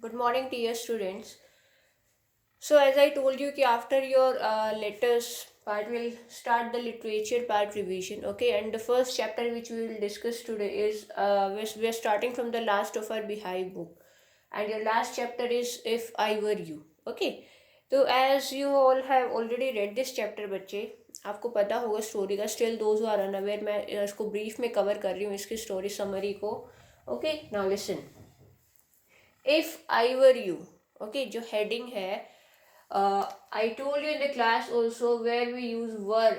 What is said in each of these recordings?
Good morning, dear students. So, as I told you, कि after your letters part, we'll start the literature part revision. Okay, and the first chapter which we will discuss today is we're starting from the last of our Beehive book, and your last chapter is If I Were You. Okay, तो as you all have already read this chapter, बच्चे आपको पता होगा story का. Still those are unaware, मैं इसको brief में cover कर रही हूँ इसकी स्टोरी समरी को. Okay, now listen. If I were you. Okay, जो हेडिंग है, I told you in the class also where we use were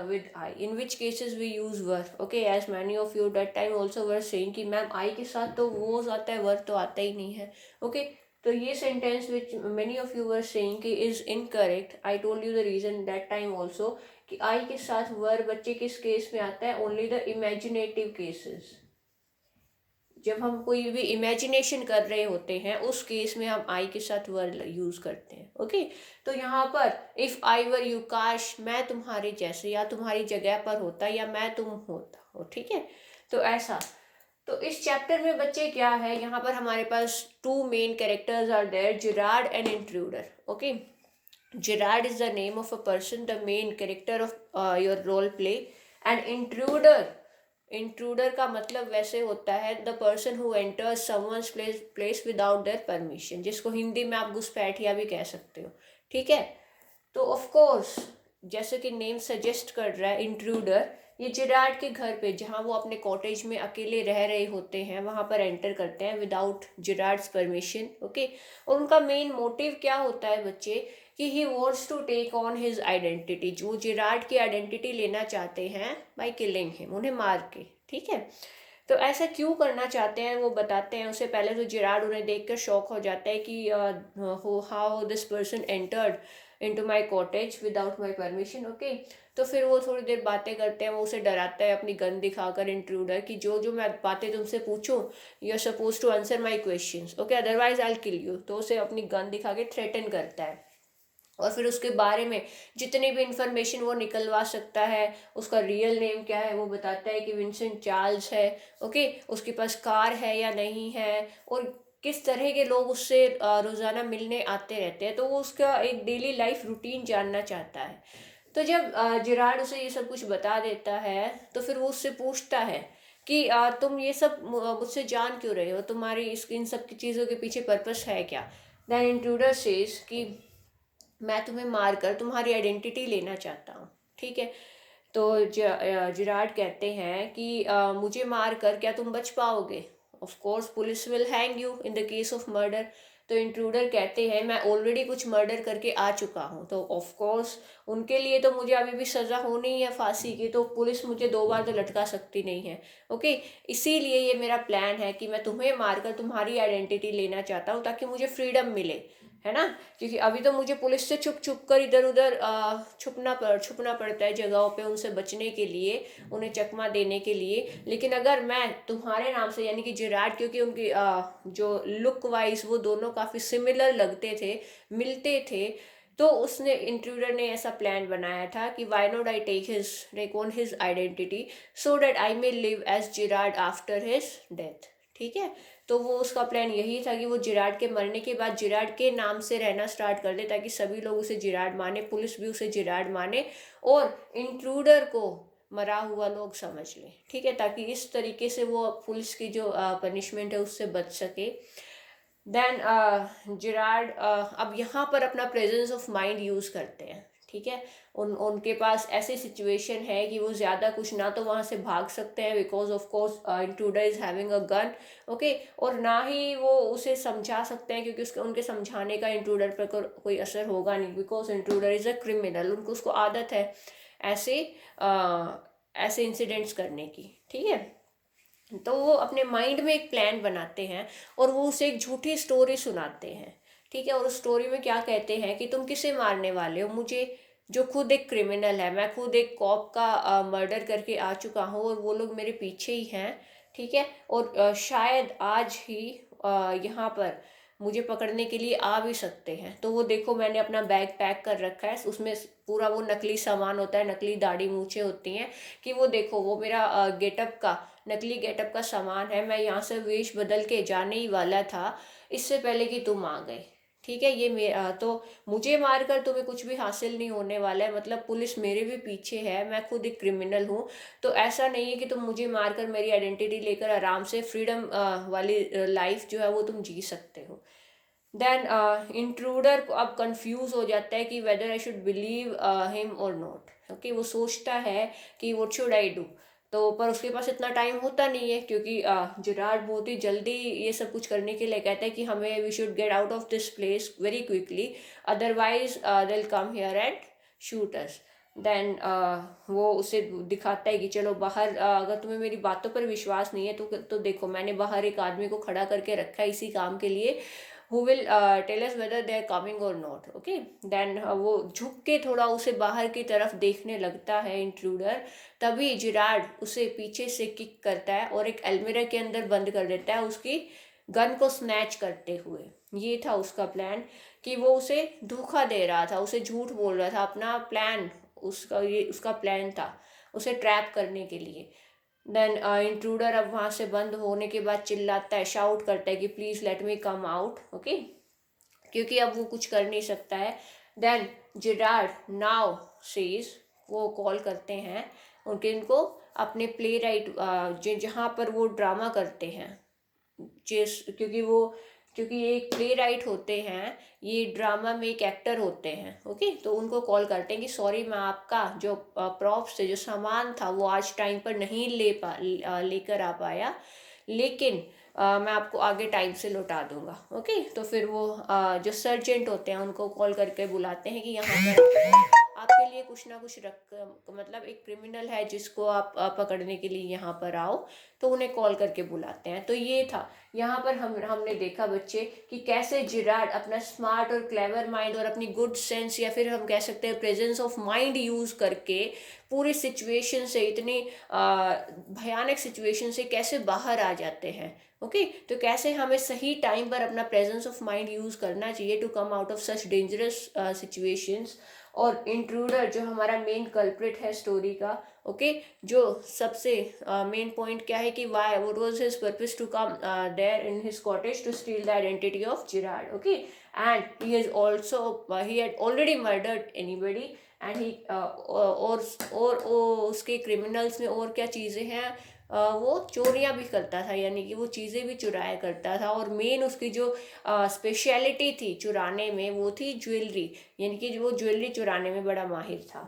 with I, in which cases we use were. Okay, as many of you that time also were saying कि ma'am I के साथ तो was आता है, were तो आता ही नहीं है. Okay, तो ये sentence which many of you were saying कि is incorrect. I told you the reason that time also कि I के साथ were बच्चे किस केस में आता है, only the imaginative cases. जब हम कोई भी इमेजिनेशन कर रहे होते हैं उस केस में हम आई के साथ वर यूज करते हैं. ओके, तो यहाँ पर इफ आई वर यू, काश मैं तुम्हारे जैसे या तुम्हारी जगह पर होता या मैं तुम होता हो. ठीक है, तो ऐसा. तो इस चैप्टर में बच्चे क्या है, यहाँ पर हमारे पास two main characters are there, Gerard and intruder. Okay, Gerard is the name of a person, the main character of your role play. And intruder का मतलब वैसे होता है the person who enters someone's place without their permission, जिसको हिंदी में आप घुसपैठिया भी कह सकते हो. ठीक है, तो ऑफ कोर्स जैसे कि नेम सजेस्ट कर रहा है, इंट्रूडर ये जिराड के घर पे, जहाँ वो अपने कॉटेज में अकेले रह रहे होते हैं, वहाँ पर एंटर करते हैं विदाउट जिराड्स परमिशन. ओके, और उनका मेन मोटिव क्या होता है बच्चे, कि he wants to take on his identity. जो जिराड की आइडेंटिटी लेना चाहते हैं बाई किलिंग हिम, उन्हें मार के. ठीक है, तो ऐसा क्यों करना चाहते हैं वो बताते हैं. उससे पहले तो जिराड उन्हें देखकर शॉक हो जाता है कि how this person entered into my cottage without my permission. Okay, तो फिर वो थोड़ी देर बातें करते हैं, वो उसे डराता है अपनी गन दिखाकर, इंट्रूडर, कि जो जो मैं बातें तुमसे पूछूं you are suppose to answer my questions. Okay, otherwise I will kill you. तो उसे अपनी गन दिखा के थ्रेटन करता है, और फिर उसके बारे में जितनी भी इंफॉर्मेशन वो निकलवा सकता है, उसका रियल नेम क्या है वो बताता है कि विंसेंट चार्ल्स है. ओके, उसके पास कार है या नहीं है, और किस तरह के लोग उससे रोज़ाना मिलने आते रहते हैं. तो वो उसका एक डेली लाइफ रूटीन जानना चाहता है. तो जब जिराड उसे ये सब कुछ बता देता है, तो फिर वो उससे पूछता है कि तुम ये सब मुझसे जान क्यों रहे हो, तुम्हारी इन सब की चीज़ों के पीछे पर्पस है क्या. देन इंट्रूडर सेज कि मैं तुम्हें मारकर तुम्हारी आइडेंटिटी लेना चाहता हूँ. ठीक है, तो जिराड कहते हैं कि मुझे मार कर क्या तुम बच पाओगे. Of course police will hang you in the case of murder. तो इंट्रूडर कहते हैं मैं ऑलरेडी कुछ मर्डर करके आ चुका हूँ, तो ऑफ कोर्स उनके लिए तो मुझे अभी भी सज़ा होनी है फांसी की, तो पुलिस मुझे 2 बार तो लटका सकती नहीं है. ओके, इसीलिए ये मेरा प्लान है कि मैं तुम्हें मारकर तुम्हारी आइडेंटिटी लेना चाहता हूँ ताकि मुझे फ्रीडम मिले, है ना. क्योंकि अभी तो मुझे पुलिस से छुप छुप कर इधर उधर छुपना पड़ता है जगहों पे, उनसे बचने के लिए, उन्हें चकमा देने के लिए. लेकिन अगर मैं तुम्हारे नाम से, यानी कि जिराड, क्योंकि उनकी जो लुक वाइज वो दोनों काफ़ी सिमिलर लगते थे, मिलते थे, तो उसने इंट्रूडर ने ऐसा प्लान बनाया था कि why not I take on his identity so that I may live as Girard after his death. ठीक है, तो वो उसका प्लान यही था कि वो जिराड के मरने के बाद जिराड के नाम से रहना स्टार्ट कर दे, ताकि सभी लोग उसे जिराड माने, पुलिस भी उसे जिराड माने, और इंट्रूडर को मरा हुआ लोग समझ लें. ठीक है, ताकि इस तरीके से वो पुलिस की जो पनिशमेंट है उससे बच सके. देन जिराड अब यहाँ पर अपना प्रेजेंस ऑफ माइंड यूज़ करते हैं. ठीक है, उनके पास ऐसी सिचुएशन है कि वो ज़्यादा कुछ ना तो वहाँ से भाग सकते हैं, because of course intruder is having a gun. Okay, और ना ही वो उसे समझा सकते हैं, क्योंकि उसके उनके समझाने का इंट्रूडर पर कोई असर होगा नहीं, because intruder is a criminal. उसको आदत है ऐसे ऐसे इंसिडेंट्स करने की. ठीक है, तो वो अपने माइंड में एक प्लान बनाते हैं और वो उसे एक झूठी स्टोरी सुनाते हैं. ठीक है, और उस स्टोरी में क्या कहते हैं कि तुम किसे मारने वाले हो, मुझे, जो खुद एक क्रिमिनल है. मैं खुद एक कॉप का मर्डर करके आ चुका हूँ और वो लोग मेरे पीछे ही हैं. ठीक है, और शायद आज ही यहाँ पर मुझे पकड़ने के लिए आ भी सकते हैं. तो वो देखो, मैंने अपना बैग पैक कर रखा है, उसमें पूरा वो नकली सामान होता है, नकली दाढ़ी मूछें होती हैं, कि वो देखो वो मेरा गेटअप का नकली गेटअप का सामान है, मैं यहाँ से वेश बदल के जाने ही वाला था इससे पहले कि तुम आ गए। ठीक है, ये तो मुझे मारकर तुम्हें कुछ भी हासिल नहीं होने वाला है, मतलब पुलिस मेरे भी पीछे है, मैं खुद एक क्रिमिनल हूँ। तो ऐसा नहीं है कि तुम मुझे मारकर मेरी आइडेंटिटी लेकर आराम से फ्रीडम वाली लाइफ जो है वो तुम जी सकते हो। देन इंट्रूडर अब कंफ्यूज हो जाता है कि whether I should believe him और नॉट। ओके, वो सोचता है कि व्हाट शुड आई डू। तो पर उसके पास इतना टाइम होता नहीं है, क्योंकि जिराड बहुत ही जल्दी ये सब कुछ करने के लिए कहता है कि हमें we should get out of this place very quickly, otherwise they will come here and shoot us. Then वो उसे दिखाता है कि चलो बाहर, अगर तुम्हें मेरी बातों पर विश्वास नहीं है तो देखो मैंने बाहर एक आदमी को खड़ा करके रखा है इसी काम के लिए, who will tell us whether they are coming or not. Okay, then वो झुक के थोड़ा उसे बाहर की तरफ देखने लगता है इंट्रूडर। तभी जिराड उसे पीछे से किक करता है और एक अलमीरा के अंदर बंद कर देता है उसकी गन को स्नैच करते हुए। ये था उसका प्लान, कि वो उसे धोखा दे रहा था, उसे झूठ बोल रहा था, अपना प्लान ये उसका प्लान था उसे ट्रैप करने के लिए। देन इंट्रूडर अब वहाँ से बंद होने के बाद चिल्लाता है, शाउट करता है कि please let me come out. Okay, क्योंकि अब वो कुछ कर नहीं सकता है। देन जिराड नाउ सीज, वो कॉल करते हैं उनको अपने प्ले राइट जहाँ पर वो ड्रामा करते हैं, क्योंकि ये एक प्ले राइट होते हैं, ये ड्रामा में एक एक्टर होते हैं। ओके, तो उनको कॉल करते हैं कि सॉरी मैं आपका जो प्रॉप्स थे, जो सामान था वो आज टाइम पर नहीं लेकर आ पाया, लेकिन मैं आपको आगे टाइम से लौटा दूंगा। ओके, तो फिर वो जो सर्जेंट होते हैं उनको कॉल करके बुलाते हैं कि यहाँ पर आपके लिए कुछ ना कुछ मतलब एक क्रिमिनल है जिसको आप पकड़ने के लिए यहाँ पर आओ। तो उन्हें कॉल करके बुलाते हैं। तो ये था, यहाँ पर हमने देखा बच्चे कि कैसे जिराड अपना स्मार्ट और क्लेवर माइंड और अपनी गुड सेंस, या फिर हम कह सकते हैं प्रेजेंस ऑफ माइंड यूज़ करके पूरी सिचुएशन से, इतनी भयानक सिचुएशन से कैसे बाहर आ जाते हैं। ओके, तो कैसे हमें सही टाइम पर अपना प्रेजेंस ऑफ माइंड यूज़ करना चाहिए to come out of such dangerous situations. और इंट्रूडर जो हमारा मेन कल्प्रिट है स्टोरी का, ओके, जो सबसे मेन पॉइंट क्या है कि why what was his purpose to come there in his cottage to steal the identity of Girard. Okay, and he has also he had already murdered anybody and he और उसके criminals में और क्या चीज़ें हैं, वो चोरियां भी करता था, यानी कि वो चीज़ें भी चुराया करता था। और मेन उसकी जो स्पेशलिटी थी चुराने में वो थी ज्वेलरी, यानी कि वो ज्वेलरी चुराने में बड़ा माहिर था।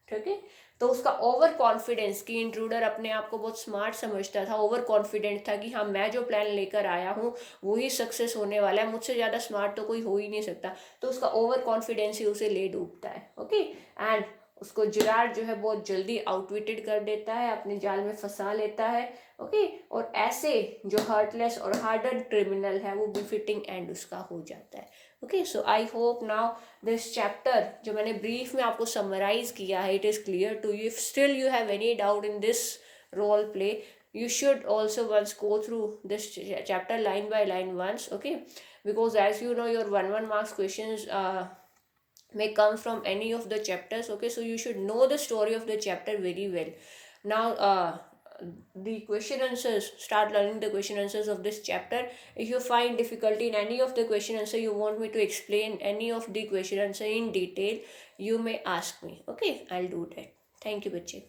ठीक है, तो उसका ओवर कॉन्फिडेंस, कि इंट्रूडर अपने आप को बहुत स्मार्ट समझता था, ओवर कॉन्फिडेंट था कि हाँ मैं जो प्लान लेकर आया हूँ वही सक्सेस होने वाला है, मुझसे ज़्यादा स्मार्ट तो कोई हो ही नहीं सकता। तो उसका ओवर कॉन्फिडेंस ही उसे ले डूबता है। ओके, एंड उसको जिराड जो है बहुत जल्दी आउटविटेड कर देता है, अपने जाल में फंसा लेता है। ओके, और ऐसे जो हार्टलेस और हार्डन क्रिमिनल है वो बिफिटिंग एंड उसका हो जाता है। Okay, so I hope now this chapter जो मैंने ब्रीफ में आपको समराइज किया है, it is clear to you. If still you have any doubt in this role play, you should also once go through this chapter line by line once. Okay, because as you know your 1 marks questions may come from any of the chapters. Okay, so you should know the story of the chapter very well. Now the question answers, start learning the question answers of this chapter. If you find difficulty in any of the question answer, you want me to explain any of the question answer in detail, you may ask me. Okay, I'll do that. Thank you, bache.